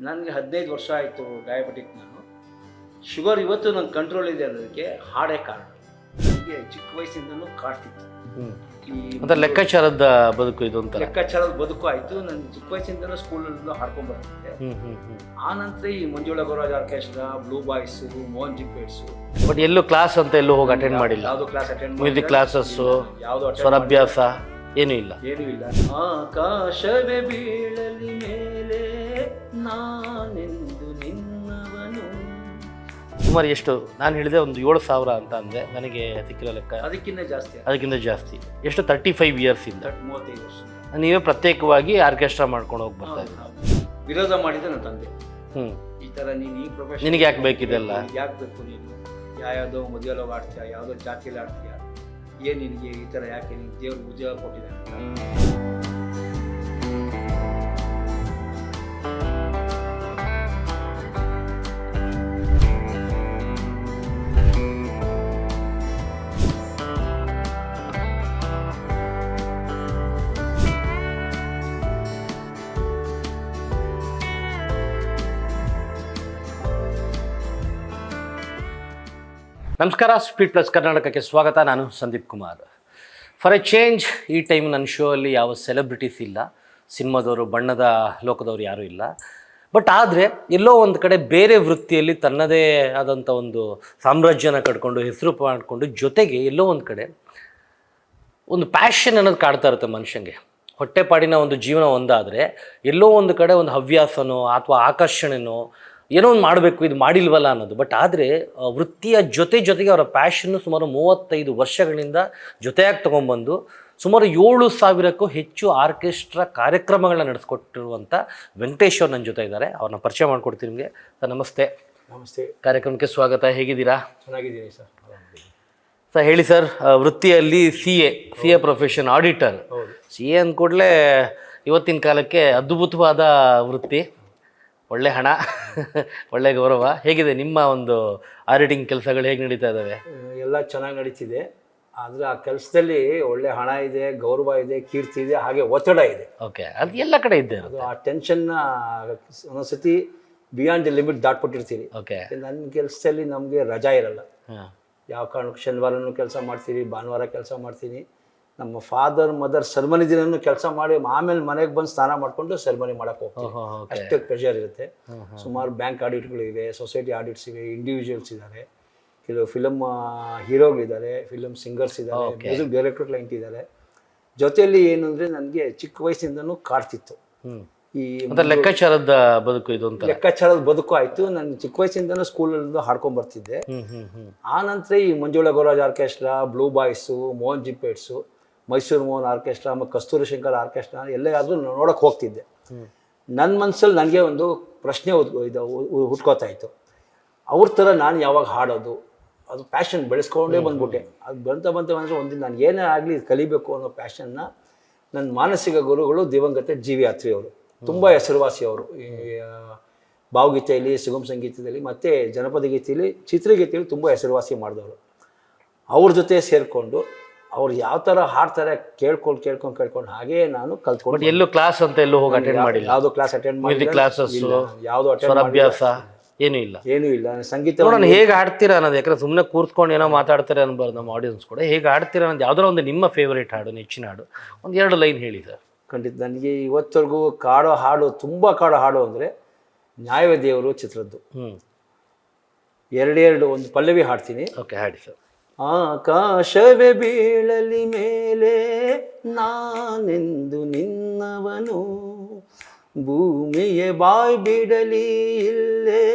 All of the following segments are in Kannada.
ನನಗೆ 15 ವರ್ಷ ಆಯಿತು ಡಯಾಬಿಟಿಕ್. ನಾನು ಶುಗರ್ ಇವತ್ತು ನನ್ನ ಕಂಟ್ರೋಲ್ ಇದೆ ಅನ್ನೋದಕ್ಕೆ ಹಾಡೇ ಕಾರಣ. ನನಗೆ ಚಿಕ್ಕ ವಯಸ್ಸಿಂದನೂ ಕಾಡ್ತಿತ್ತು. ಮತ್ತೆ ಲೆಕ್ಕಾಚಾರದ ಬದುಕು ಇದು ಅಂತ. ಲೆಕ್ಕಾಚಾರದ ಬದುಕು ಆಯಿತು. ನಾನು ಚಿಕ್ಕ ವಯಸ್ಸಿಂದನೂ ಸ್ಕೂಲಲ್ಲಿ ಹಾಡ್ಕೊಂಡು ಬರ್ತಿದ್ದೆ. ಆ ನಂತರ ಈ Manjula Gauraj orchestra, blue boys, Mohan ಜಿಪ್ಪೇಟ್ಸು. ಬಟ್ ಎಲ್ಲೂ ಕ್ಲಾಸ್ ಅಂತ ಎಲ್ಲೂ ಹೋಗಿ ಅಟೆಂಡ್ ಮಾಡಿಲ್ಲ. ಯಾವುದೋ ಕ್ಲಾಸ್ ಅಟೆಂಡ್ ಮ್ಯೂಸಿಕ್ ಕ್ಲಾಸಸ್ಸು, ಯಾವುದೋ ಸ್ವರಾಭ್ಯಾಸ ಏನೂ ಇಲ್ಲ. ಆಕಾಶವೇ ಬೀಳಲಿ ಮೇಲೆ ನಾನೆಂದು ನಿನ್ನವನು. ಸುಮಾರು ಎಷ್ಟು ನಾನು ಹೇಳಿದೆ ಒಂದು 7,000 ಅಂತ ಅಂದೆ. ನನಗೆ ಸಿಕ್ಕಿರೋ ಲೆಕ್ಕ ಅದಕ್ಕಿಂತ ಜಾಸ್ತಿ. ಎಷ್ಟು 35 ಇಯರ್ಸಿಂದ 35 ವರ್ಷ ನೀವೇ ಪ್ರತ್ಯೇಕವಾಗಿ ಆರ್ಕೆಸ್ಟ್ರಾ ಮಾಡ್ಕೊಂಡು ಹೋಗಿ ಬರ್ತಾ ಇದ್ದೀವಿ. ವಿರೋಧ ಮಾಡಿದ ನನ್ನ ತಂದೆ. ಈ ಥರ ನೀನು ಈ ಪ್ರೊಫೆಷನ್ ನಿನಗೆ ಯಾಕೆ ಬೇಕಿದೆಲ್ಲ, ಯಾಕೆ ಬೇಕು ನೀನು, ಯಾವುದೋ ಮದುವೆಲ್ಲ ಆಡ್ತೀಯ, ಯಾವುದೋ ಜಾತಿಯಲ್ಲಿ ಆಡ್ತೀಯ, ಏನು ನಿನಗೆ ಈ ಥರ ಯಾಕೆ, ನಿನಗೆ ದೇವ್ರು ಉದ್ಯೋಗ ಕೊಟ್ಟಿದ್ದಾನೆ. ನಮಸ್ಕಾರ. ಸ್ಪೀಡ್ ಪ್ಲಸ್ ಕರ್ನಾಟಕಕ್ಕೆ ಸ್ವಾಗತ. ನಾನು Sandeep Kumar. For A change ಈ ಟೈಮ್ ನನ್ನ ಶೋ ಅಲ್ಲಿ ಯಾವ ಸೆಲೆಬ್ರಿಟೀಸ್ ಇಲ್ಲ, ಸಿನಿಮಾದವರು, ಬಣ್ಣದ ಲೋಕದವರು ಯಾರೂ ಇಲ್ಲ. ಬಟ್ ಆದರೆ ಎಲ್ಲೋ ಒಂದು ಕಡೆ ಬೇರೆ ವೃತ್ತಿಯಲ್ಲಿ ತನ್ನದೇ ಆದಂಥ ಒಂದು ಸಾಮ್ರಾಜ್ಯನ ಕಟ್ಕೊಂಡು ಹೆಸರು ಮಾಡಿಕೊಂಡು ಜೊತೆಗೆ ಎಲ್ಲೋ ಒಂದು ಕಡೆ ಒಂದು ಪ್ಯಾಷನ್ ಅನ್ನೋದು ಕಾಡ್ತಾ ಇರುತ್ತೆ ಮನುಷ್ಯನಿಗೆ. ಹೊಟ್ಟೆಪಾಡಿನ ಒಂದು ಜೀವನ ಒಂದಾದರೆ ಎಲ್ಲೋ ಒಂದು ಕಡೆ ಒಂದು ಹವ್ಯಾಸನೋ ಅಥವಾ ಆಕರ್ಷಣೆನೋ ಏನೋ ಒಂದು ಮಾಡಬೇಕು, ಇದು ಮಾಡಿಲ್ವಲ್ಲ ಅನ್ನೋದು. ಬಟ್ ಆದರೆ ವೃತ್ತಿಯ ಜೊತೆಗೆ ಅವರ ಪ್ಯಾಷನ್ನು ಸುಮಾರು 35 ವರ್ಷಗಳಿಂದ ಜೊತೆಯಾಗಿ ತೊಗೊಂಬಂದು ಸುಮಾರು 7,000ಕ್ಕೂ ಹೆಚ್ಚು ಆರ್ಕೆಸ್ಟ್ರಾ ಕಾರ್ಯಕ್ರಮಗಳನ್ನ ನಡೆಸ್ಕೊಟ್ಟಿರುವಂಥ ವೆಂಕಟೇಶ್ ಅವ್ರು ನನ್ನ ಜೊತೆ ಇದ್ದಾರೆ. ಅವ್ರನ್ನ ಪರಿಚಯ ಮಾಡಿಕೊಡ್ತೀನಿ ನಿಮಗೆ. ಸರ್ ನಮಸ್ತೆ. ನಮಸ್ತೆ. ಕಾರ್ಯಕ್ರಮಕ್ಕೆ ಸ್ವಾಗತ. ಹೇಗಿದ್ದೀರಾ? ಚೆನ್ನಾಗಿದ್ದೀನಿ ಸರ್. ಸರ್ ಹೇಳಿ ಸರ್, ವೃತ್ತಿಯಲ್ಲಿ C A profession, auditor. CA ಅಂದ್ಕೂಡಲೇ ಇವತ್ತಿನ ಕಾಲಕ್ಕೆ ಅದ್ಭುತವಾದ ವೃತ್ತಿ, ಒಳ್ಳೆ ಹಣ, ಒಳ್ಳೆ ಗೌರವ. ಹೇಗಿದೆ ನಿಮ್ಮ ಒಂದು ಆಡಿಟಿಂಗ್ ಕೆಲಸಗಳು, ಹೇಗೆ ನಡೀತಾ ಇದ್ದಾವೆ? ಎಲ್ಲ ಚೆನ್ನಾಗಿ ನಡೀತಿದೆ. ಆದರೆ ಆ ಕೆಲಸದಲ್ಲಿ ಒಳ್ಳೆ ಹಣ ಇದೆ, ಗೌರವ ಇದೆ, ಕೀರ್ತಿ ಇದೆ, ಹಾಗೆ ಒತ್ತಡ ಇದೆ. ಓಕೆ, ಅದು ಎಲ್ಲ ಕಡೆ ಇದ್ದೆ. ಅದು ಆ ಟೆನ್ಷನ್ನ ಒಂದೊಂದ್ಸತಿ ಬಿಯಾಂಡ್ ದಿ ಲಿಮಿಟ್ ದಾಟ್ಬಿಟ್ಟಿರ್ತೀರಿ. ಓಕೆ, ನನ್ನ ಕೆಲಸದಲ್ಲಿ ನಮಗೆ ರಜಾ ಇರಲ್ಲ. ಯಾವ ಕಾರಣಕ್ಕೂ ಶನಿವಾರನೂ ಕೆಲಸ ಮಾಡ್ತೀನಿ, ಭಾನುವಾರ ಕೆಲಸ ಮಾಡ್ತೀನಿ. ನಮ್ಮ ಫಾದರ್ ಮದರ್ ಸೆರೆಮನಿ ದಿನನೂ ಕೆಲಸ ಮಾಡಿ ಆಮೇಲೆ ಮನೆಗೆ ಬಂದು ಸ್ನಾನ ಮಾಡಿಕೊಂಡು ಸೆರೆಮನಿ ಮಾಡೋಕ್ಕೆ ಹೋಗ್ತೀವಿ. ಅಷ್ಟೇ ಪ್ರೆಷರ್ ಇರುತ್ತೆ. ಸುಮಾರು ಬ್ಯಾಂಕ್ ಆಡಿಟ್ಗಳಿವೆ, ಸೊಸೈಟಿ ಆಡಿಟ್ಸ್ ಇವೆ, ಇಂಡಿವಿಜುವಲ್ಸ್ ಇದ್ದಾರೆ, ಕೆಲವು ಫಿಲಮ್ ಹೀರೋಗಳಿದ್ದಾರೆ, ಫಿಲಮ್ ಸಿಂಗರ್ಸ್ ಇದ್ದಾರೆ, ಮ್ಯೂಸಿಕ್ ಡೈರೆಕ್ಟರ್ ಕ್ಲೈಂಟ್ ಇದ್ದಾರೆ. ಜೊತೆಯಲ್ಲಿ ಏನು ಅಂದರೆ ನನಗೆ ಚಿಕ್ಕ ವಯಸ್ಸಿಂದನೂ ಕಾಡ್ತಿತ್ತು ಈ ಲೆಕ್ಕಾಚಾರದ ಬದುಕು ಇದು ಅಂತ. ಲೆಕ್ಕಾಚಾರದ ಬದುಕು ಆಯಿತು. ನಾನು ಚಿಕ್ಕ ವಯಸ್ಸಿಂದನೂ ಸ್ಕೂಲಲ್ಲಿ ಹಾಡ್ಕೊಂಡು ಬರ್ತಿದ್ದೆ. ಆ ನಂತರ ಈ Manjula Gauraj orchestra, blue boys, Mohan ಜಿಪ್ಪೇಟ್ಸು, ಮೈಸೂರು ಮೋಹನ್ ಆರ್ಕೆಸ್ಟ್ರಾ, ಮತ್ತು ಕಸ್ತೂರಿ ಶಂಕರ್ ಆರ್ಕೆಸ್ಟ್ರಾ ಎಲ್ಲಾದರೂ ನೋಡೋಕ್ಕೆ ಹೋಗ್ತಿದ್ದೆ. ನನ್ನ ಮನಸ್ಸಲ್ಲಿ ನನಗೆ ಒಂದು ಪ್ರಶ್ನೆ ಹುಟ್ಕೋತಾ ಇತ್ತು, ಅವ್ರ ಥರ ನಾನು ಯಾವಾಗ ಹಾಡೋದು. ಅದು ಪ್ಯಾಷನ್ ಬೆಳೆಸ್ಕೊಂಡೇ ಬಂದ್ಬಿಟ್ಟೆ. ಅದು ಬಂತ ಅಂದರೆ ಒಂದಿನ ನಾನು ಏನೇ ಆಗಲಿ ಕಲಿಬೇಕು ಅನ್ನೋ ಪ್ಯಾಷನ್ನ ನನ್ನ ಮಾನಸಿಕ ಗುರುಗಳು ದಿವಂಗತ GV ಅತ್ರಿ ಅವರು. ತುಂಬ ಹೆಸರುವಾಸಿ ಅವರು. ಈ ಭಾವಗೀತೆಯಲ್ಲಿ, ಸುಗಮ ಸಂಗೀತದಲ್ಲಿ ಮತ್ತು ಜನಪದ ಗೀತೆಯಲ್ಲಿ, ಚಿತ್ರಗೀತೆಯಲ್ಲಿ ತುಂಬ ಹೆಸರುವಾಸಿ ಮಾಡಿದವರು. ಅವ್ರ ಜೊತೆ ಸೇರಿಕೊಂಡು ಅವ್ರು ಯಾವ ಥರ ಹಾಡ್ತಾರೆ ಕೇಳ್ಕೊಂಡು ಹಾಗೇ ನಾನು ಕಲ್ತ್ಕೊಂಡು. ಎಲ್ಲೂ ಕ್ಲಾಸ್ ಅಂತ ಎಲ್ಲೂ ಹೋಗಿ ಅಟೆಂಡ್ ಮಾಡಿಲ್ಲ. ಯಾವುದೋ ಕ್ಲಾಸ್ ಅಟೆಂಡ್ ಮಾಡಿ, ಕ್ಲಾಸಸ್ಸು, ಯಾವುದೋ ಸ್ವರಾಭ್ಯಾಸ ಏನೂ ಇಲ್ಲ. ಸಂಗೀತ ನೋಡೋಣ ಹೇಗೆ ಆಡ್ತೀರಾ ಅನ್ನೋದು. ಯಾಕಂದ್ರೆ ಸುಮ್ಮನೆ ಕೂರ್ಸ್ಕೊಂಡು ಏನೋ ಮಾತಾಡ್ತಾರೆ ಅನ್ಬಾರ್ದು ನಮ್ಮ ಆಡಿಯನ್ಸ್ ಕೂಡ. ಹೇಗೆ ಆಡ್ತೀರಾ ಅನ್ನೋದು ಯಾವ್ದಾರ ಒಂದು ನಿಮ್ಮ ಫೇವರೇಟ್ ಹಾಡು, ನೆಚ್ಚಿನ ಹಾಡು, ಒಂದು 2 ಲೈನ್ ಹೇಳಿ ಸರ್. ಖಂಡಿತ. ನನಗೆ ಇವತ್ತರೆಗೂ ತುಂಬ ಕಾಡೋ ಹಾಡು ಅಂದರೆ ನ್ಯಾಯವೇ ದೇವರು ಚಿತ್ರದ್ದು. ಎರಡು ಒಂದು ಪಲ್ಲವಿ ಹಾಡ್ತೀನಿ. ಓಕೆ, ಹಾಡಿ ಸರ್. ಆಕಾಶವೇ ಬೀಳಲಿ ಮೇಲೆ ನಾನೆಂದು ನಿನ್ನವನು, ಭೂಮಿಯೇ ಬಾಯ್ ಬಿಡಲಿ ಇಲ್ಲೇ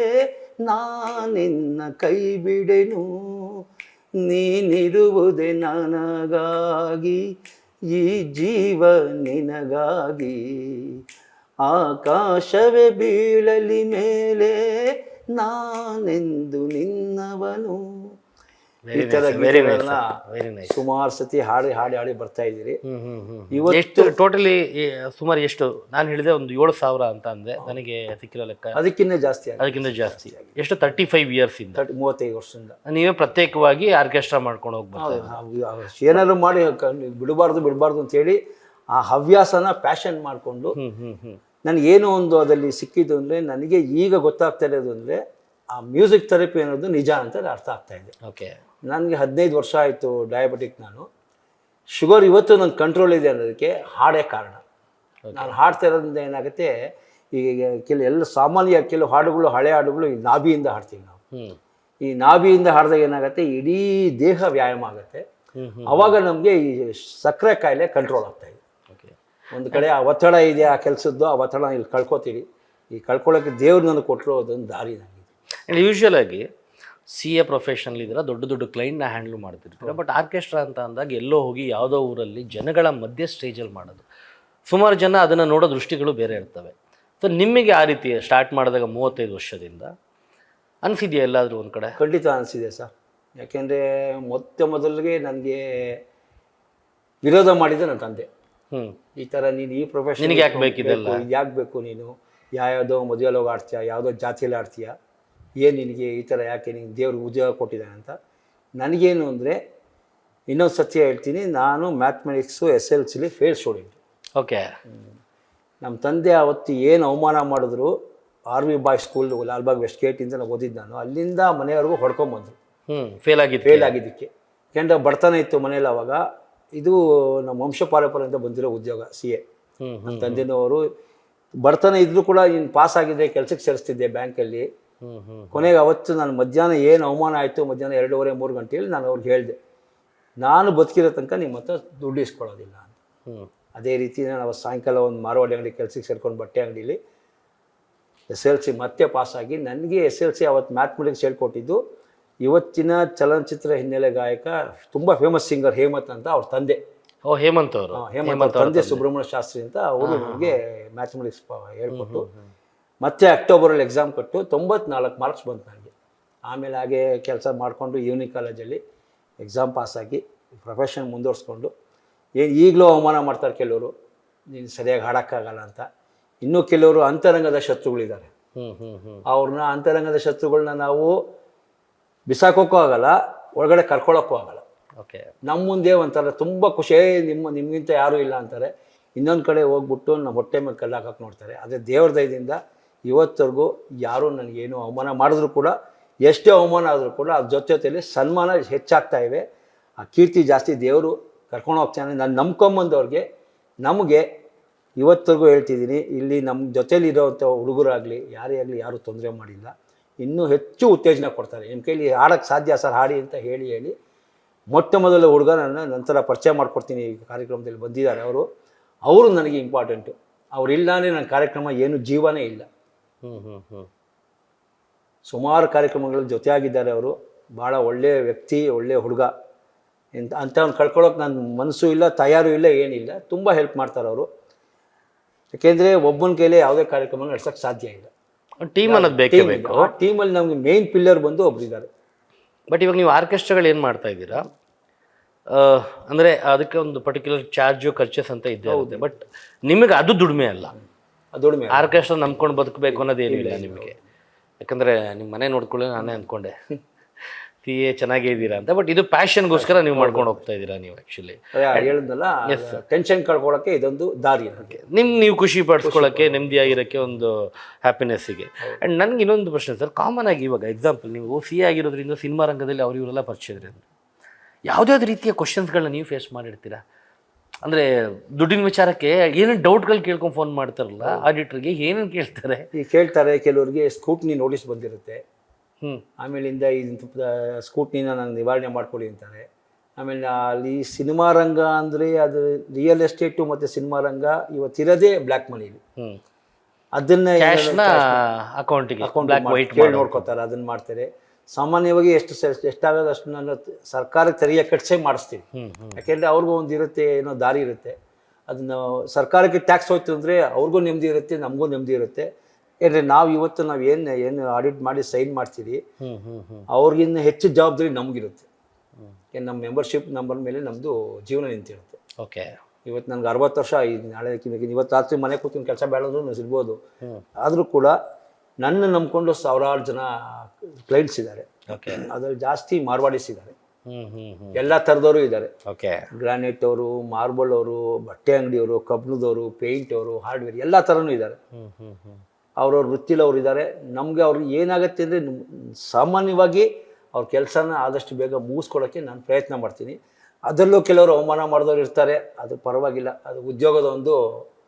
ನಾನಿನ್ನ ಕೈ ಬಿಡೆನು, ನೀನಿರುವುದೇ ನನಗಾಗಿ, ಈ ಜೀವ ನಿನಗಾಗಿ. ಆಕಾಶವೇ ಬೀಳಲಿ ಮೇಲೆ ನಾನೆಂದು ನಿನ್ನವನು. ಈ ಥರ ಸುಮಾರು ಸತಿ ಹಾಡಿ ಬರ್ತಾ ಇದ್ದೀರಿ. ಇವತ್ತು ಟೋಟಲಿ ಸುಮಾರು ಎಷ್ಟು ನಾನು ಹೇಳಿದೆ ಒಂದು 7,000 ಅಂತ ಅಂದೆ. ನನಗೆ ಸಿಕ್ಕಿರೋ ಲೆಕ್ಕ ಅದಕ್ಕಿಂತ ಜಾಸ್ತಿ. ಎಷ್ಟು 35 ಇಯರ್ಸಿಂದ 35 ವರ್ಷದಿಂದ ನೀವೇ ಪ್ರತ್ಯೇಕವಾಗಿ ಆರ್ಕೆಸ್ಟ್ರಾ ಮಾಡ್ಕೊಂಡು ಹೋಗ್ಬೋದು. ಏನಾದ್ರು ಮಾಡಿ ಬಿಡಬಾರ್ದು ಅಂತೇಳಿ ಆ ಹವ್ಯಾಸನ ಪ್ಯಾಷನ್ ಮಾಡಿಕೊಂಡು ನನಗೇನು ಒಂದು ಅದರಲ್ಲಿ ಸಿಕ್ಕಿದ್ದು ಅಂದರೆ ನನಗೆ ಈಗ ಗೊತ್ತಾಗ್ತಾ ಇರೋದು ಅಂದರೆ ಆ ಮ್ಯೂಸಿಕ್ ಥೆರಪಿ ಅನ್ನೋದು ನಿಜ ಅಂತ ಅರ್ಥ ಆಗ್ತಾ ಇದೆ. ಓಕೆ. ನನಗೆ 15 ವರ್ಷ ಆಯಿತು ಡಯಾಬಿಟಿಕ್. ನಾನು ಶುಗರ್ ಇವತ್ತು ನನ್ನ ಕಂಟ್ರೋಲ್ ಇದೆ ಅನ್ನೋದಕ್ಕೆ ಹಾಡೇ ಕಾರಣ. ನಾನು ಹಾಡ್ತಾ ಇರೋದ್ರಿಂದ ಏನಾಗುತ್ತೆ, ಈಗ ಎಲ್ಲ ಸಾಮಾನ್ಯ ಕೆಲವು ಹಾಡುಗಳು, ಹಳೆ ಹಾಡುಗಳು ಈ ನಾಭಿಯಿಂದ ಹಾಡ್ತೀವಿ ನಾವು. ಈ ನಾಭಿಯಿಂದ ಹಾಡಿದಾಗ ಏನಾಗುತ್ತೆ, ಇಡೀ ದೇಹ ವ್ಯಾಯಾಮ ಆಗುತ್ತೆ. ಅವಾಗ ನಮಗೆ ಈ ಸಕ್ಕರೆ ಕಾಯಿಲೆ ಕಂಟ್ರೋಲ್ ಆಗ್ತಾ ಇದೆ. ಒಂದು ಕಡೆ ಆ ಒತ್ತಡ ಇದೆ, ಆ ಕೆಲಸದ್ದು ಆ ಒತ್ತಡ ಇಲ್ಲಿ ಕಳ್ಕೊತೀವಿ. ಈ ಕಳ್ಕೊಳ್ಳೋಕ್ಕೆ ದೇವ್ರು ನನಗೆ ಕೊಟ್ಟಿರೋ ಅದೊಂದು ದಾರಿ ನನಗೆ. ಆ್ಯಂಡ್ ಯೂಶ್ವಲ್ ಆಗಿ CA ಪ್ರೊಫೆಷನಲ್ ಇದ್ದೀರಾ, ದೊಡ್ಡ ದೊಡ್ಡ ಕ್ಲೈಂಟ್ನ ಹ್ಯಾಂಡ್ಲ್ ಮಾಡ್ತಿರ್ತೀರ. ಬಟ್ ಆರ್ಕೆಸ್ಟ್ರಾ ಅಂತ ಅಂದಾಗ ಎಲ್ಲೋ ಹೋಗಿ ಯಾವುದೋ ಊರಲ್ಲಿ ಜನಗಳ ಮಧ್ಯೆ ಸ್ಟೇಜಲ್ಲಿ ಮಾಡೋದು, ಸುಮಾರು ಜನ ಅದನ್ನು ನೋಡೋ ದೃಷ್ಟಿಗಳು ಬೇರೆ ಇರ್ತವೆ. ಸೊ ನಿಮಗೆ ಆ ರೀತಿ ಸ್ಟಾರ್ಟ್ ಮಾಡಿದಾಗ 35 ವರ್ಷದಿಂದ ಅನಿಸಿದೆಯಾ ಎಲ್ಲಾದರೂ ಒಂದು ಕಡೆ? ಖಂಡಿತ ಅನಿಸಿದೆ ಸರ್. ಯಾಕೆಂದರೆ ಮೊದಲಿಗೆ ನನಗೆ ವಿರೋಧ ಮಾಡಿದೆ ನನ್ನ ತಂದೆ. ಈ ಥರ ನೀನು ಈ ಪ್ರೊಫೆಷನ್ ಯಾಕೆ ಬೇಕಿದೆಲ್ಲ, ಯಾಕೆ ಬೇಕು ನೀನು, ಯಾವುದೋ ಮದುವೆಯಲ್ಲಿ ಹೋಗಿ ಆಡ್ತೀಯ, ಯಾವುದೋ ಜಾತಿಯಲ್ಲಿ ಆಡ್ತೀಯ, ಏನು ನಿನಗೆ ಈ ಥರ ಯಾಕೆ, ನಿನಗೆ ದೇವ್ರಿಗೆ ಉದ್ಯೋಗ ಕೊಟ್ಟಿದ್ದಾನೆ ಅಂತ. ನನಗೇನು ಅಂದರೆ, ಇನ್ನೊಂದು ಸತ್ಯ ಹೇಳ್ತೀನಿ, ನಾನು ಮ್ಯಾಥಮೆಟಿಕ್ಸು SLCಲಿ ಫೇಲ್ ಸ್ಟೂಡೆಂಟ್. ಓಕೆ. ನಮ್ಮ ತಂದೆ ಅವತ್ತು ಏನು ಅವಮಾನ ಮಾಡಿದ್ರು, RV ಬಾಯ್ ಸ್ಕೂಲ್ ಲಾಲ್ಬಾಗ್ ವೆಸ್ಟ್ ಗೇಟಿಂದ ನಾನು ಓದಿದ್ದು. ನಾನು ಅಲ್ಲಿಂದ ಮನೆಯವ್ರಿಗೂ ಹೊಡ್ಕೊಂಬಂದರು ಫೇಲ್ ಆಗಿದ್ದಕ್ಕೆ. ಯಾಕೆಂದ್ರೆ ಬಡತನ ಇತ್ತು ಮನೇಲಿ ಅವಾಗ. ಇದು ನಮ್ಮ ವಂಶ ಪಾರಂಪರೆಯಿಂದ ಬಂದಿರೋ ಉದ್ಯೋಗ CA. ನಮ್ಮ ತಂದೆನವರು ಬಡತನ ಇದ್ರೂ ಕೂಡ ನೀನು ಪಾಸ್ ಆಗಿದ್ದೆ, ಕೆಲಸಕ್ಕೆ ಸೇರಿಸ್ತಿದ್ದೆ ಬ್ಯಾಂಕಲ್ಲಿ. ಕೊನೆಗೆ ಅವತ್ತು ನಾನು ಮಧ್ಯಾಹ್ನ ಏನು ಅವಮಾನ ಆಯಿತು, ಮಧ್ಯಾಹ್ನ 2:30-3 ಗಂಟೆಯಲ್ಲಿ ನಾನು ಅವ್ರಿಗೆ ಹೇಳಿದೆ, ನಾನು ಬದುಕಿರೋ ತನಕ ನಿಮ್ಮ ಹತ್ರ ದುಡ್ಡು ಇಸ್ಕೊಳ್ಳೋದಿಲ್ಲ ಅಂತ. ಅದೇ ರೀತಿ ನಾವು ಸಾಯಂಕಾಲ ಒಂದು ಮಾರವಾಡಿ ಅಂಗಡಿ ಕೆಲಸಕ್ಕೆ ಸೇರ್ಕೊಂಡು ಬಟ್ಟೆ ಅಂಗಡಿಲಿ SLC ಮತ್ತೆ ಪಾಸಾಗಿ. ನನಗೆ SLC ಅವತ್ತು ಮ್ಯಾಥಮೆಟಿಕ್ಸ್ ಹೇಳ್ಕೊಟ್ಟಿದ್ದು ಇವತ್ತಿನ ಚಲನಚಿತ್ರ ಹಿನ್ನೆಲೆ ಗಾಯಕ, ತುಂಬ ಫೇಮಸ್ ಸಿಂಗರ್ ಹೇಮಂತ್ ಅಂತ ಅವ್ರ ತಂದೆ. ಹೇಮಂತ್ ಅವರು, ಹೇಮಂತ್ ತಂದೆ ಸುಬ್ರಹ್ಮಣ್ಯ ಶಾಸ್ತ್ರಿ ಅಂತ ಅವರು ನನಗೆ ಮ್ಯಾಥಮೆಟಿಕ್ಸ್ ಹೇಳ್ಕೊಟ್ಟು, ಮತ್ತೆ ಅಕ್ಟೋಬರಲ್ಲಿ ಎಕ್ಸಾಮ್ ಕೊಟ್ಟು 94 ಮಾರ್ಕ್ಸ್ ಬಂತು ನನಗೆ. ಆಮೇಲೆ ಹಾಗೆ ಕೆಲಸ ಮಾಡಿಕೊಂಡು ಈವ್ನಿಂಗ್ ಕಾಲೇಜಲ್ಲಿ ಎಕ್ಸಾಮ್ ಪಾಸಾಗಿ ಪ್ರೊಫೆಷನ್ ಮುಂದುವರಿಸ್ಕೊಂಡು. ಈಗಲೂ ಅವಮಾನ ಮಾಡ್ತಾರೆ ಕೆಲವರು, ನೀನು ಸರಿಯಾಗಿ ಹಾಡೋಕ್ಕಾಗಲ್ಲ ಅಂತ. ಇನ್ನೂ ಕೆಲವರು ಅಂತರಂಗದ ಶತ್ರುಗಳಿದ್ದಾರೆ. ಅವ್ರನ್ನ ಅಂತರಂಗದ ಶತ್ರುಗಳನ್ನ ನಾವು ಬಿಸಾಕೋಕ್ಕೂ ಆಗಲ್ಲ, ಒಳಗಡೆ ಕರ್ಕೊಳ್ಳೋಕ್ಕೂ ಆಗಲ್ಲ. ಓಕೆ. ನಮ್ಮ ಮುಂದೆ ಒಂಥರ ತುಂಬ ಖುಷಿ, ನಿಮಗಿಂತ ಯಾರೂ ಇಲ್ಲ ಅಂತಾರೆ. ಇನ್ನೊಂದು ಕಡೆ ಹೋಗ್ಬಿಟ್ಟು ನಮ್ಮ ಹೊಟ್ಟೆ ಮೇಲೆ ಕಲ್ಲು ಹಾಕಕ್ಕೆ ನೋಡ್ತಾರೆ. ಅದೇ ದೇವ್ರ ದಯದಿಂದ ಇವತ್ತರೆಗೂ ಯಾರೂ ನನಗೇನು ಅವಮಾನ ಮಾಡಿದ್ರು ಕೂಡ, ಎಷ್ಟೇ ಅವಮಾನ ಆದರೂ ಕೂಡ ಅದ್ರ ಜೊತೆಯಲ್ಲಿ ಸನ್ಮಾನ ಹೆಚ್ಚಾಗ್ತಾ ಇವೆ. ಆ ಕೀರ್ತಿ ಜಾಸ್ತಿ ದೇವರು ಕರ್ಕೊಂಡು ಹೋಗ್ತಾನೆ. ನಾನು ನಂಬ್ಕೊಂಬಂದವ್ರಿಗೆ, ನಮಗೆ ಇವತ್ತರೆಗೂ ಹೇಳ್ತಿದ್ದೀನಿ, ಇಲ್ಲಿ ನಮ್ಮ ಜೊತೇಲಿ ಇರೋವಂಥ ಹುಡುಗರಾಗಲಿ ಯಾರೇ ಆಗಲಿ ಯಾರೂ ತೊಂದರೆ ಮಾಡಿಲ್ಲ. ಇನ್ನೂ ಹೆಚ್ಚು ಉತ್ತೇಜನ ಕೊಡ್ತಾರೆ. ನಿಮ್ಮ ಕೈಲಿ ಹಾಡೋಕ್ಕೆ ಸಾಧ್ಯ ಸರ್, ಹಾಡಿ ಅಂತ ಹೇಳಿ ಮೊಟ್ಟ ಮೊದಲ ಹುಡುಗ ನನ್ನ ನಂತರ ಪರಿಚಯ ಮಾಡ್ಕೊಡ್ತೀನಿ. ಈ ಕಾರ್ಯಕ್ರಮದಲ್ಲಿ ಬಂದಿದ್ದಾರೆ ಅವರು ನನಗೆ ಇಂಪಾರ್ಟೆಂಟು. ಅವರಿಲ್ಲದೇ ನನ್ನ ಕಾರ್ಯಕ್ರಮ ಏನು ಜೀವನೇ ಇಲ್ಲ. ಸುಮಾರು ಕಾರ್ಯಕ್ರಮಗಳ ಜೊತೆಯಾಗಿದ್ದಾರೆ ಅವರು. ಭಾಳ ಒಳ್ಳೆಯ ವ್ಯಕ್ತಿ, ಒಳ್ಳೆಯ ಹುಡುಗ. ಅಂಥವ್ನು ಕಳ್ಕೊಳ್ಳೋಕೆ ನನ್ನ ಮನಸ್ಸು ಇಲ್ಲ, ತಯಾರು ಇಲ್ಲ, ಏನಿಲ್ಲ. ತುಂಬ ಹೆಲ್ಪ್ ಮಾಡ್ತಾರೆ ಅವರು. ಯಾಕೆಂದರೆ ಒಬ್ಬನ ಕೈಲೇ ಯಾವುದೇ ಕಾರ್ಯಕ್ರಮ ನಡೆಸೋಕ್ಕೆ ಸಾಧ್ಯ ಇಲ್ಲ. ಟೀಮ್ ಅನ್ನೋದು ಬೇಕೇ ಬೇಕು. ಆ ಟೀಮಲ್ಲಿ ನಮಗೆ ಮೇನ್ ಪಿಲ್ಲರ್ ಬಂದು ಒಬ್ಬರಿದ್ದಾರೆ. ಬಟ್ ಇವಾಗ ನೀವು ಆರ್ಕೆಸ್ಟ್ರಾಗಳು ಏನು ಮಾಡ್ತಾ ಇದ್ದೀರಾ, ಅಂದರೆ ಅದಕ್ಕೆ ಒಂದು ಪರ್ಟಿಕ್ಯುಲರ್ ಚಾರ್ಜು ಖರ್ಚಸ್ ಅಂತ ಇದ್ದೇ ಇರುತ್ತೆ. ಬಟ್ ನಿಮಗೆ ಅದು ದುಡಿಮೆ ಅಲ್ಲ. ದುಡಿಮೆ ಆರ್ಕೆಸ್ಟ್ರಾ ನಂಬ್ಕೊಂಡು ಬದುಕಬೇಕು ಅನ್ನೋದೇನಿಲ್ಲ ನಿಮಗೆ. ಯಾಕಂದರೆ ನಿಮ್ಮ ಮನೆ ನೋಡ್ಕೊಳ್ಳಿ ನಾನೇ ಅಂದ್ಕೊಂಡೆ CA ಚೆನ್ನಾಗೇ ಇದ್ದೀರಾ ಅಂತ. ಬಟ್ ಇದು ಪ್ಯಾಷನ್ಗೋಸ್ಕರ ನೀವು ಮಾಡ್ಕೊಂಡು ಹೋಗ್ತಾ ಇದ್ದೀರಾ ನೀವು ಆ್ಯಕ್ಚುಲಿ. ಹೇಳಿದ್ನಲ್ಲ, ಟೆನ್ಷನ್ ಕಳ್ಕೊಳ್ಳೋಕ್ಕೆ ಇದೊಂದು ದಾರಿ. ನೀವು ಖುಷಿ ಪಡಿಸ್ಕೊಳ್ಳೋಕ್ಕೆ, ನೆಮ್ಮದಿಯಾಗಿರೋಕ್ಕೆ, ಒಂದು ಹ್ಯಾಪಿನೆಸ್ಸಿಗೆ. ಆ್ಯಂಡ್ ನನಗೆ ಇನ್ನೊಂದು ಪ್ರಶ್ನೆ ಸರ್, ಕಾಮನ್ ಆಗಿ ಇವಾಗ ಎಕ್ಸಾಂಪಲ್ ನೀವು CA ಆಗಿರೋದ್ರಿಂದ ಸಿನಿಮಾ ರಂಗದಲ್ಲಿ ಇವರೆಲ್ಲ ಪರಿಚಯ ಇದ್ರಿ ಅಂದರೆ ಯಾವುದ್ಯಾವ್ದು ರೀತಿಯ ಕ್ವಶನ್ಸ್ಗಳನ್ನ ನೀವು ಫೇಸ್ ಮಾಡಿರ್ತೀರಾ? ಅಂದರೆ ದುಡ್ಡಿನ ವಿಚಾರಕ್ಕೆ ಏನೇನು ಡೌಟ್ಗಳು ಕೇಳ್ಕೊಂಡು ಫೋನ್ ಮಾಡ್ತಾರಲ್ಲ ಆಡಿಟ್ರಿಗೆ, ಏನೇನು ಕೇಳ್ತಾರೆ? ಕೇಳ್ತಾರೆ. ಕೆಲವರಿಗೆ ಸ್ಕೂಟ್ನಿ ನೋಟಿಸ್ ಬಂದಿರುತ್ತೆ. ಆಮೇಲಿಂದ ಇದು ಸ್ಕೂಟ್ನಿನ ನಂಗೆ ನಿವಾರಣೆ ಮಾಡ್ಕೊಡಿ ಅಂತಾರೆ. ಆಮೇಲೆ ಅಲ್ಲಿ ಸಿನಿಮಾ ರಂಗ ಅಂದರೆ ಅದು ರಿಯಲ್ ಎಸ್ಟೇಟು ಮತ್ತು ಸಿನಿಮಾ ರಂಗ ಇವತ್ತಿರೋದೇ ಬ್ಲ್ಯಾಕ್ ಮನಿಲಿ. ಅದನ್ನ ಅಕೌಂಟಿಗೆ ಕೇಳಿ ನೋಡ್ಕೋತಾರೆ, ಅದನ್ನು ಮಾಡ್ತಾರೆ. ಸಾಮಾನ್ಯವಾಗಿ ಎಷ್ಟಾಗೋದು ಅಷ್ಟು ನಾನು ಸರ್ಕಾರಕ್ಕೆ ತೆರಿಗೆ ಕಟ್ಟಿಸೇ ಮಾಡಿಸ್ತೀವಿ. ಯಾಕೆಂದರೆ ಅವ್ರಿಗೂ ಒಂದು ಇರುತ್ತೆ, ಏನೋ ದಾರಿ ಇರುತ್ತೆ. ಅದನ್ನು ಸರ್ಕಾರಕ್ಕೆ ಟ್ಯಾಕ್ಸ್ ಹೋಯ್ತು ಅಂದರೆ ಅವ್ರಿಗೂ ನೆಮ್ಮದಿ ಇರುತ್ತೆ, ನಮಗೂ ನೆಮ್ಮದಿ ಇರುತ್ತೆ. ಯಾಕೆಂದರೆ ನಾವು ಇವತ್ತು ಏನು ಆಡಿಟ್ ಮಾಡಿ ಸೈನ್ ಮಾಡ್ತೀವಿ, ಅವ್ರಿಗಿನ್ನ ಹೆಚ್ಚು ಜವಾಬ್ದಾರಿ ನಮಗಿರುತ್ತೆ. ನಮ್ಮ ಮೆಂಬರ್ಶಿಪ್ ನಂಬರ್ ಮೇಲೆ ನಮ್ಮದು ಜೀವನ ನಿಂತಿರುತ್ತೆ. ಓಕೆ. ಇವತ್ತು ನನಗೆ 60 ವರ್ಷ, ನಾಳೆ ಇವತ್ತು ರಾತ್ರಿ ಮನೆ ಕೂತ್ಕೊಂಡು ಕೆಲಸ ಬೇಡಂದ್ರೂ ನಾನು ಸಿಗ್ಬೋದು. ಆದರೂ ಕೂಡ ನನ್ನ ನಂಬ್ಕೊಂಡು ಸಾವಿರಾರು ಜನ ಕ್ಲೈಂಟ್ಸ್ ಇದ್ದಾರೆ. ಅದರಲ್ಲಿ ಜಾಸ್ತಿ ಮಾರ್ವಾಡಿಸ್ ಇದ್ದಾರೆ. ಎಲ್ಲ ಥರದವರು ಇದ್ದಾರೆ. ಓಕೆ. ಗ್ರಾನೈಟ್ ಅವರು, ಮಾರ್ಬಲ್ ಅವರು, ಬಟ್ಟೆ ಅಂಗಡಿಯವರು, ಕಬ್ಬಿಣದವರು, ಪೇಂಟ್ ಅವರು, ಹಾರ್ಡ್ವೇರ್ ಎಲ್ಲ ಥರನೂ ಇದ್ದಾರೆ. ಅವ್ರವ್ರ ವೃತ್ತಿಲಿ ಅವ್ರು ಇದ್ದಾರೆ. ನಮಗೆ ಅವ್ರಿಗೆ ಏನಾಗುತ್ತೆ ಅಂದರೆ ಸಾಮಾನ್ಯವಾಗಿ ಅವ್ರ ಕೆಲಸನ ಆದಷ್ಟು ಬೇಗ ಮುಗಿಸ್ಕೊಡೋಕ್ಕೆ ನಾನು ಪ್ರಯತ್ನ ಮಾಡ್ತೀನಿ. ಅದರಲ್ಲೂ ಕೆಲವರು ಅವಮಾನ ಮಾಡಿದವ್ರು ಇರ್ತಾರೆ, ಅದು ಪರವಾಗಿಲ್ಲ, ಅದು ಉದ್ಯೋಗದ ಒಂದು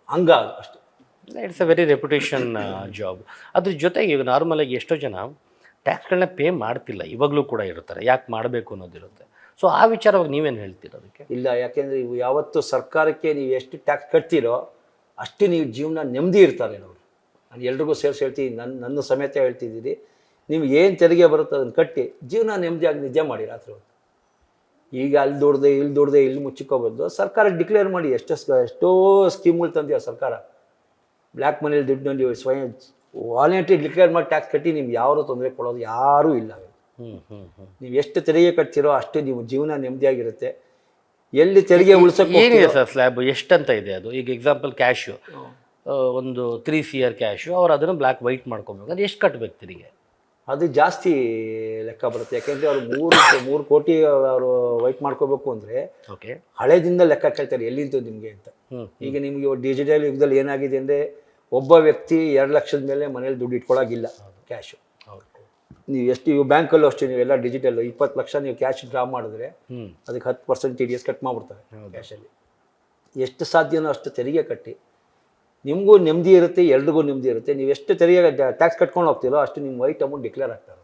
ಅಂಗ ಅದು ಅಷ್ಟೇ. It's a very reputation job. ಅದ್ರ ಜೊತೆಗೆ ಈಗ ನಾರ್ಮಲಾಗಿ ಎಷ್ಟೋ ಜನ ಟ್ಯಾಕ್ಸ್ಗಳನ್ನ ಪೇ ಮಾಡ್ತಿಲ್ಲ, ಇವಾಗಲೂ ಕೂಡ ಇರ್ತಾರೆ, ಯಾಕೆ ಮಾಡಬೇಕು ಅನ್ನೋದಿರುತ್ತೆ. ಸೊ ಆ ವಿಚಾರವಾಗಿ ನೀವೇನು ಹೇಳ್ತೀರ ಅದಕ್ಕೆ? ಇಲ್ಲ, ಯಾಕೆಂದರೆ ಇವು ಯಾವತ್ತು ಸರ್ಕಾರಕ್ಕೆ ನೀವು ಎಷ್ಟು ಟ್ಯಾಕ್ಸ್ ಕಟ್ತೀರೋ ಅಷ್ಟು ನೀವು ಜೀವನ ನೆಮ್ಮದಿ ಇರ್ತಾರೆ ನಾವು. ನಾನು ಎಲ್ರಿಗೂ ಸೇರಿಸಿ ಹೇಳ್ತೀನಿ, ನನ್ನ ಸಮೇತ ಹೇಳ್ತಿದ್ದೀನಿ, ನಿಮ್ಗೆ ಏನು ತೆರಿಗೆ ಬರುತ್ತೋ ಅದನ್ನು ಕಟ್ಟಿ ಜೀವನ ನೆಮ್ಮದಿಯಾಗಿ ನಿಜ ಮಾಡಿ ರಾತ್ರಿ ಹೊತ್ತು. ಈಗ ಅಲ್ಲಿ ದುಡ್ದೆ ಇಲ್ಲಿ ಮುಚ್ಚಿಕೋಬೋದು. ಸರ್ಕಾರ ಡಿಕ್ಲೇರ್ ಮಾಡಿ, ಎಷ್ಟೋ ಸ್ಕೀಮ್ಗಳು ತಂದಿದೆ ಸರ್ಕಾರ. ಬ್ಲ್ಯಾಕ್ ಮನೇಲಿ ದುಡ್ಡು ಸ್ವಯಂ ವಾಲಂಟ್ರಿ ಡಿಕ್ಲೇರ್ ಮಾಡಿ ಟ್ಯಾಕ್ಸ್ ಕಟ್ಟಿ ನಿಮ್ಗೆ ಯಾರೂ ತೊಂದರೆ ಕೊಡೋದು ಯಾರೂ ಇಲ್ಲ. ನೀವು ಎಷ್ಟು ತೆರಿಗೆ ಕಟ್ತೀರೋ ಅಷ್ಟು ನೀವು ಜೀವನ ನೆಮ್ಮದಿಯಾಗಿರುತ್ತೆ. ಎಲ್ಲಿ ತೆರಿಗೆ ಉಳಿಸೋಕೆ ಏನಿದೆ ಸರ್ ಸ್ಲ್ಯಾಬ್ ಎಷ್ಟಂತ ಇದೆ ಅದು? ಈಗ ಎಕ್ಸಾಂಪಲ್ ಕ್ಯಾಶು ಒಂದು 3 CR ಕ್ಯಾಶು, ಅವ್ರು ಅದನ್ನು ಬ್ಲ್ಯಾಕ್ ವೈಟ್ ಮಾಡ್ಕೊಬೇಕು, ಅದು ಎಷ್ಟು ಕಟ್ಟಬೇಕು ತೆರಿಗೆ? ಅದು ಜಾಸ್ತಿ ಲೆಕ್ಕ ಬರುತ್ತೆ. ಯಾಕೆಂದರೆ ಅವರು 3 ಕೋಟಿ ಅವರು ವೈಟ್ ಮಾಡ್ಕೋಬೇಕು ಅಂದರೆ ಓಕೆ, ಹಳೆದಿಂದ ಲೆಕ್ಕ ಕೇಳ್ತಾರೆ ಎಲ್ಲಿಂದ ನಿಮಗೆ ಅಂತ. ಈಗ ನಿಮಗೆ ಡಿಜಿಟಲ್ ಯುಗದಲ್ಲಿ ಏನಾಗಿದೆ ಅಂದರೆ ಒಬ್ಬ ವ್ಯಕ್ತಿ 2 ಲಕ್ಷದ ಮೇಲೆ ಮನೇಲಿ ದುಡ್ಡು ಇಟ್ಕೊಳ್ಳೋಗಿಲ್ಲ ಕ್ಯಾಶು. ನೀವು ಎಷ್ಟು ಇವು ಬ್ಯಾಂಕಲ್ಲೂ ಅಷ್ಟೇ, ನೀವೆಲ್ಲ ಡಿಜಿಟಲ್ 20 ಲಕ್ಷ ನೀವು ಕ್ಯಾಶ್ ಡ್ರಾ ಮಾಡಿದ್ರೆ ಅದಕ್ಕೆ 10% TDS ಕಟ್ ಮಾಡಿಬಿಡ್ತಾರೆ ಕ್ಯಾಶಲ್ಲಿ. ಎಷ್ಟು ಸಾಧ್ಯನೋ ಅಷ್ಟು ತೆರಿಗೆ ಕಟ್ಟಿ ನಿಮಗೂ ನೆಮ್ಮದಿ ಇರುತ್ತೆ, ಎಲ್ರಿಗೂ ನೆಮ್ಮದಿ ಇರುತ್ತೆ. ನೀವು ಎಷ್ಟು ತೆರಿಗೆ ಟ್ಯಾಕ್ಸ್ ಕಟ್ಕೊಂಡು ಹೋಗ್ತೀರೋ ಅಷ್ಟು ನಿಮ್ಮ ವೈಟ್ ಅಮೌಂಟ್ ಡಿಕ್ಲೇರ್ ಆಗ್ತಾ ಇರುತ್ತೆ.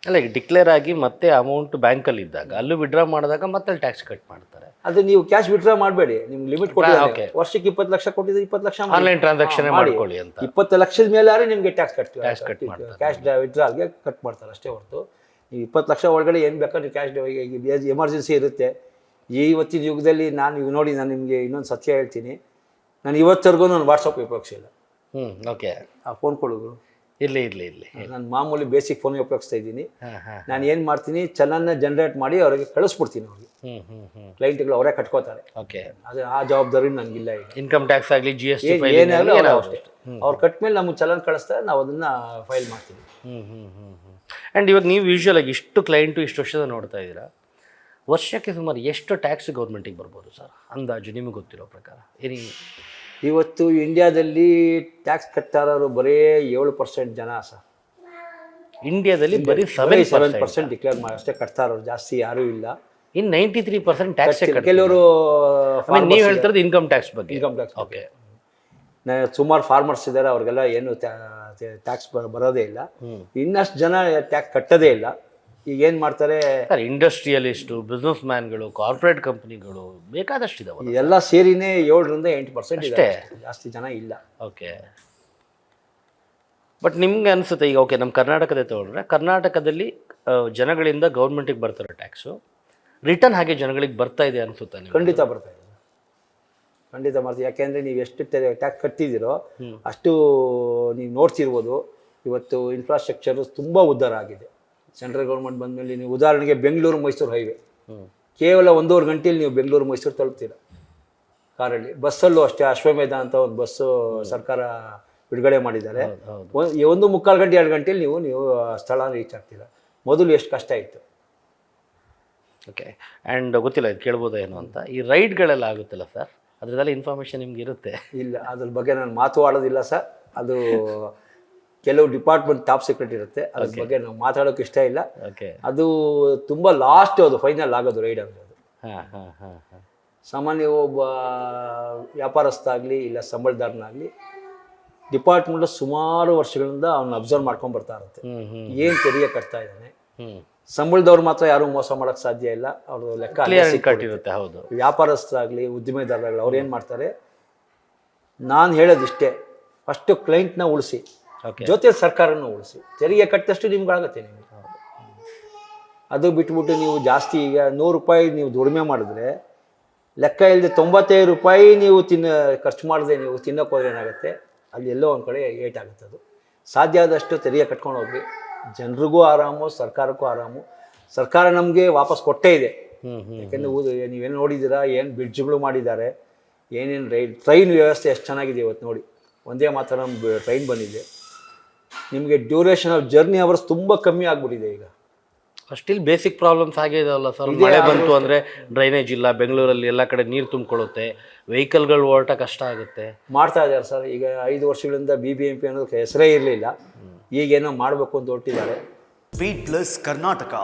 ಅಲ್ಲ, ಈಗ ಡಿಕ್ಲೇರ್ ಆಗಿ ಮತ್ತೆ ಅಮೌಂಟ್ ಬ್ಯಾಂಕಲ್ಲಿ ಇದ್ದಾಗ ಅಲ್ಲೂ ವಿಡ್ರಾ ಮಾಡಿದಾಗ ಮತ್ತೆ ಅಲ್ಲಿ ಟ್ಯಾಕ್ಸ್ ಕಟ್ ಮಾಡ್ತಾರೆ. ಅದು ನೀವು ಕ್ಯಾಶ್ ವಿಡ್ರಾ ಮಾಡಬೇಡಿ, ನಿಮ್ಗೆ ಲಿಮಿಟ್ ಕೊಟ್ಟಿದ್ದಾರೆ. ವರ್ಷಕ್ಕೆ 20 ಲಕ್ಷ ಕೊಟ್ಟಿದ್ರೆ 20 ಲಕ್ಷ ಆನ್ಲೈನ್ ಟ್ರಾನ್ಸಾಕ್ಷನ್ ಮಾಡ್ಕೊಳ್ಳಿ ಅಂತ. 20 ಲಕ್ಷದ ಮೇಲೆ ಆದರೆ ನಿಮಗೆ ಟ್ಯಾಕ್ಸ್ ಕ್ಯಾಶ್ ವಿಡ್ರಾಲ್ಗೆ ಕಟ್ ಮಾಡ್ತಾರೆ ಅಷ್ಟೇ ಹೊರತು ನೀವು 20 ಲಕ್ಷ ಒಳಗಡೆ ಏನು ಬೇಕಾದ್ರೆ ನೀವು ಕ್ಯಾಶ್ ಎಮರ್ಜೆನ್ಸಿ ಇರುತ್ತೆ. ಇವತ್ತಿನ ಯುಗದಲ್ಲಿ ನಾನು ನೋಡಿ, ನಾನು ನಿಮಗೆ ಇನ್ನೊಂದು ಸತ್ಯ ಹೇಳ್ತೀನಿ, ನಾನು ಇವತ್ತರೆಗೂ ನಾನು ವಾಟ್ಸಪ್ ಉಪಯೋಗಿಸಿಲ್ಲ. ಓಕೆ, ಆ ಫೋನ್ ಕೊಡೋದು ಇರಲಿ. ನಾನು ಮಾಮೂಲಿ ಬೇಸಿಕ್ ಫೋನ್ ಉಪಯೋಗಿಸ್ತಾ ಇದ್ದೀನಿ. ನಾನು ಏನು ಮಾಡ್ತೀನಿ, ಚಲನ್ನ ಜನರೇಟ್ ಮಾಡಿ ಅವ್ರಿಗೆ ಕಳಿಸ್ಬಿಡ್ತೀನಿ. ಅವ್ರಿಗೆ ಕ್ಲೈಂಟ್ಗಳು ಅವರೇ ಕಟ್ಕೋತಾರೆ. ಓಕೆ, ಅದು ಆ ಜವಾಬ್ದಾರಿ ನನಗಿಲ್ಲ. ಈಗ ಇನ್ಕಮ್ ಟ್ಯಾಕ್ಸ್ ಆಗಲಿ GST ಏನಾಗಲಿ ಅಷ್ಟೇ, ಅವ್ರು ಕಟ್ಟ ಮೇಲೆ ನಮಗೆ ಚಲನ್ ಕಳಿಸ್ತಾರೆ, ನಾವು ಅದನ್ನು ಫೈಲ್ ಮಾಡ್ತೀವಿ. ಆ್ಯಂಡ್ ಇವಾಗ ನೀವು ಯೂಶ್ವಲ್ ಆಗಿ ಇಷ್ಟು ಕ್ಲೈಂಟು ಇಷ್ಟು ವರ್ಷದ ನೋಡ್ತಾ ಇದ್ದೀರಾ, ವರ್ಷಕ್ಕೆ ಸುಮಾರು ಎಷ್ಟು ಟ್ಯಾಕ್ಸ್ ಗೌರ್ಮೆಂಟಿಗೆ ಬರ್ಬೋದು ಸರ್ ಅಂದಾಜು ನಿಮಗೆ ಗೊತ್ತಿರೋ ಪ್ರಕಾರ? ಇವತ್ತು ಇಂಡಿಯಾದಲ್ಲಿ ಟ್ಯಾಕ್ಸ್ ಕಟ್ಟಾರರು ಬರೀ 7% ಜನ ಸರ್. ಇಂಡಿಯಾದಲ್ಲಿ ಬರೀ 7% ಡಿಕ್ಲೇರ್ ಮಾಡಿ ಅಷ್ಟೇ ಕಟ್ತಾರೋರು, ಜಾಸ್ತಿ ಯಾರೂ ಇಲ್ಲ. ಇನ್ನು 93% ಟ್ಯಾಕ್ಸ್. ಕೆಲವರು ನೀವು ಹೇಳ್ತಿರೋದು ಇನ್ಕಮ್ ಟ್ಯಾಕ್ಸ್ ಬಗ್ಗೆ. Income tax, okay. ಸುಮಾರು ಫಾರ್ಮರ್ಸ್ ಇದ್ದಾರೆ, ಅವ್ರಿಗೆಲ್ಲ ಏನು ಟ್ಯಾಕ್ಸ್ ಬರೋದೇ ಇಲ್ಲ. ಇನ್ನಷ್ಟು ಜನ ಟ್ಯಾಕ್ಸ್ ಕಟ್ಟೋದೇ ಇಲ್ಲ. ಈಗ ಏನು ಮಾಡ್ತಾರೆ, ಇಂಡಸ್ಟ್ರಿಯಲಿಸ್ಟು, ಬಿಸ್ನೆಸ್ ಮ್ಯಾನ್ಗಳು, ಕಾರ್ಪೊರೇಟ್ ಕಂಪ್ನಿಗಳು ಬೇಕಾದಷ್ಟು ಇದಾವೆ. ಎಲ್ಲ ಸೇರಿನೇ 7ರಿಂದ 8% ಅಷ್ಟೇ, ಜಾಸ್ತಿ ಜನ ಇಲ್ಲ. ಓಕೆ, ಬಟ್ ನಿಮ್ಗೆ ಅನಿಸುತ್ತೆ ಈಗ, ಓಕೆ ನಮ್ಮ ಕರ್ನಾಟಕದ ತಗೊಂಡ್ರೆ, ಕರ್ನಾಟಕದಲ್ಲಿ ಜನಗಳಿಂದ ಗೌರ್ಮೆಂಟಿಗೆ ಬರ್ತಾರೆ ಟ್ಯಾಕ್ಸು, ರಿಟರ್ನ್ ಹಾಗೆ ಜನಗಳಿಗೆ ಬರ್ತಾ ಇದೆ ಅನಿಸುತ್ತೆ? ಖಂಡಿತ ಬರ್ತಾ ಇದೆ, ಖಂಡಿತ ಬರ್ತೀವಿ. ಯಾಕೆಂದರೆ ನೀವು ಎಷ್ಟು ಟ್ಯಾಕ್ಸ್ ಕಟ್ಟಿದ್ದೀರೋ ಅಷ್ಟು ನೀವು ನೋಡ್ತಿರ್ಬೋದು. ಇವತ್ತು ಇನ್ಫ್ರಾಸ್ಟ್ರಕ್ಚರು ತುಂಬ ಉದ್ಧಾರ ಆಗಿದೆ ಸೆಂಟ್ರಲ್ ಗೌರ್ಮೆಂಟ್ ಬಂದಮೇಲೆ. ನೀವು ಉದಾಹರಣೆಗೆ ಬೆಂಗಳೂರು ಮೈಸೂರು ಹೈವೇ ಕೇವಲ 1.5 ಗಂಟೆಯಲ್ಲಿ ನೀವು ಬೆಂಗಳೂರು ಮೈಸೂರು ತಲುಪ್ತೀರ ಕಾರಲ್ಲಿ. ಬಸ್ಸಲ್ಲೂ ಅಷ್ಟೇ, ಅಶ್ವಮೇಧ ಅಂತ ಒಂದು ಬಸ್ಸು ಸರ್ಕಾರ ಬಿಡುಗಡೆ ಮಾಡಿದ್ದಾರೆ. 1.25 ಗಂಟೆ 2 ಗಂಟೆಯಲ್ಲಿ ನೀವು ಸ್ಥಳ ರೀಚ್ ಆಗ್ತೀರ. ಮೊದಲು ಎಷ್ಟು ಕಷ್ಟ ಇತ್ತು. ಓಕೆ, ಆ್ಯಂಡ್ ಗೊತ್ತಿಲ್ಲ ಇದು ಕೇಳ್ಬೋದಾ ಏನು ಅಂತ, ಈ ರೈಡ್ಗಳೆಲ್ಲ ಆಗುತ್ತಲ್ಲ ಸರ್, ಅದರದೆಲ್ಲ ಇನ್ಫಾರ್ಮೇಷನ್ ನಿಮ್ಗೆ ಇರುತ್ತೆ? ಇಲ್ಲ, ಅದ್ರ ಬಗ್ಗೆ ನಾನು ಮಾತಾಡೋದಿಲ್ಲ ಸರ್. ಅದು ಕೆಲವು ಡಿಪಾರ್ಟ್ಮೆಂಟ್ ಟಾಪ್ ಸೀಕ್ರೆಟ್ ಇರುತ್ತೆ, ಅದ್ರ ಬಗ್ಗೆ ನಾವು ಮಾತಾಡೋಕೆ ಇಷ್ಟ ಇಲ್ಲ. ಅದು ತುಂಬ ಲಾಸ್ಟ್, ಅದು ಫೈನಲ್ ಆಗೋದು ರೈಡ್ ಅನ್ನೋದು. ಸಾಮಾನ್ಯ ಒಬ್ಬ ವ್ಯಾಪಾರಸ್ಥ ಆಗಲಿ ಇಲ್ಲ ಸಂಬಳದಾರನಾಗಲಿ ಡಿಪಾರ್ಟ್ಮೆಂಟ್ ಸುಮಾರು ವರ್ಷಗಳಿಂದ ಅವನ್ನ ಅಬ್ಸರ್ವ್ ಮಾಡ್ಕೊಂಡು ಬರ್ತಾ ಇರುತ್ತೆ, ಏನು ತೆರಿಗೆ ಕಟ್ತಾ ಇದ್ದಾನೆ. ಸಂಬಳದವ್ರು ಮಾತ್ರ ಯಾರೂ ಮೋಸ ಮಾಡೋಕ್ಕೆ ಸಾಧ್ಯ ಇಲ್ಲ, ಅವ್ರದ್ದು ಲೆಕ್ಕ ಕಟ್ಟಿರುತ್ತೆ. ಹೌದು, ವ್ಯಾಪಾರಸ್ಥರಾಗಲಿ ಉದ್ದಿಮೆದಾರರಾಗಲಿ ಅವ್ರು ಏನು ಮಾಡ್ತಾರೆ, ನಾನು ಹೇಳೋದಿಷ್ಟೇ, ಫಸ್ಟು ಕ್ಲೈಂಟ್ನ ಉಳಿಸಿ, ಜೊತೆ ಸರ್ಕಾರನೂ ಉಳಿಸಿ. ತೆರಿಗೆ ಕಟ್ಟಿದಷ್ಟು ನಿಮ್ಗಾಗುತ್ತೆ. ನಿಮಗೆ ಅದು ಬಿಟ್ಬಿಟ್ಟು ನೀವು ಜಾಸ್ತಿ, ಈಗ 100 ರೂಪಾಯಿ ನೀವು ದುಡಿಮೆ ಮಾಡಿದ್ರೆ ಲೆಕ್ಕ ಇಲ್ಲದೆ 95 ರೂಪಾಯಿ ನೀವು ಖರ್ಚು ಮಾಡದೆ ನೀವು ತಿನ್ನೋಕೆ ಹೋದ್ರೆ ಏನಾಗುತ್ತೆ, ಅಲ್ಲಿ ಎಲ್ಲೋ ಒಂದು ಕಡೆ ಏಟಾಗುತ್ತೆ. ಅದು ಸಾಧ್ಯ ಆದಷ್ಟು ತೆರಿಗೆ ಕಟ್ಕೊಂಡು ಹೋಗಿ, ಜನರಿಗೂ ಆರಾಮು, ಸರ್ಕಾರಕ್ಕೂ ಆರಾಮು. ಸರ್ಕಾರ ನಮಗೆ ವಾಪಸ್ ಕೊಟ್ಟೇ ಇದೆ. ಯಾಕೆಂದರೆ ನೀವೇನು ನೋಡಿದ್ದೀರಾ, ಏನು ಬ್ರಿಡ್ಜ್ಗಳು ಮಾಡಿದ್ದಾರೆ, ಏನೇನು ಟ್ರೈನ್ ವ್ಯವಸ್ಥೆ ಎಷ್ಟು ಚೆನ್ನಾಗಿದೆ ಇವತ್ತು ನೋಡಿ. ಒಂದೇ ಮಾತ್ರ ನಮ್ಮ ಟ್ರೈನ್ ಬಂದಿದೆ, ನಿಮಗೆ ಡ್ಯೂರೇಷನ್ ಆಫ್ ಜರ್ನಿ ಅವರ್ಸ್ ತುಂಬ ಕಮ್ಮಿ ಆಗಿಬಿಟ್ಟಿದೆ ಈಗ. ಸ್ಟಿಲ್ ಬೇಸಿಕ್ ಪ್ರಾಬ್ಲಮ್ಸ್ ಆಗೇ ಇದಾವಲ್ಲ ಸರ್. ಮಳೆ ಬಂತು ಅಂದರೆ ಡ್ರೈನೇಜ್ ಇಲ್ಲ, ಬೆಂಗಳೂರಲ್ಲಿ ಎಲ್ಲ ಕಡೆ ನೀರು ತುಂಬಿಕೊಳ್ಳುತ್ತೆ, ವೆಹಿಕಲ್ಗಳು ಓಡಾಟ ಕಷ್ಟ ಆಗುತ್ತೆ. ಮಾಡ್ತಾ ಇದ್ದಾರೆ ಸರ್. ಈಗ 5 ವರ್ಷಗಳಿಂದ BBMP ಅನ್ನೋದಕ್ಕೆ ಹೆಸರೇ ಇರಲಿಲ್ಲ, ಈಗೇನೋ ಮಾಡಬೇಕು ಅಂತ ಹೊರಟಿದ್ದಾರೆ. Beet plus Karnataka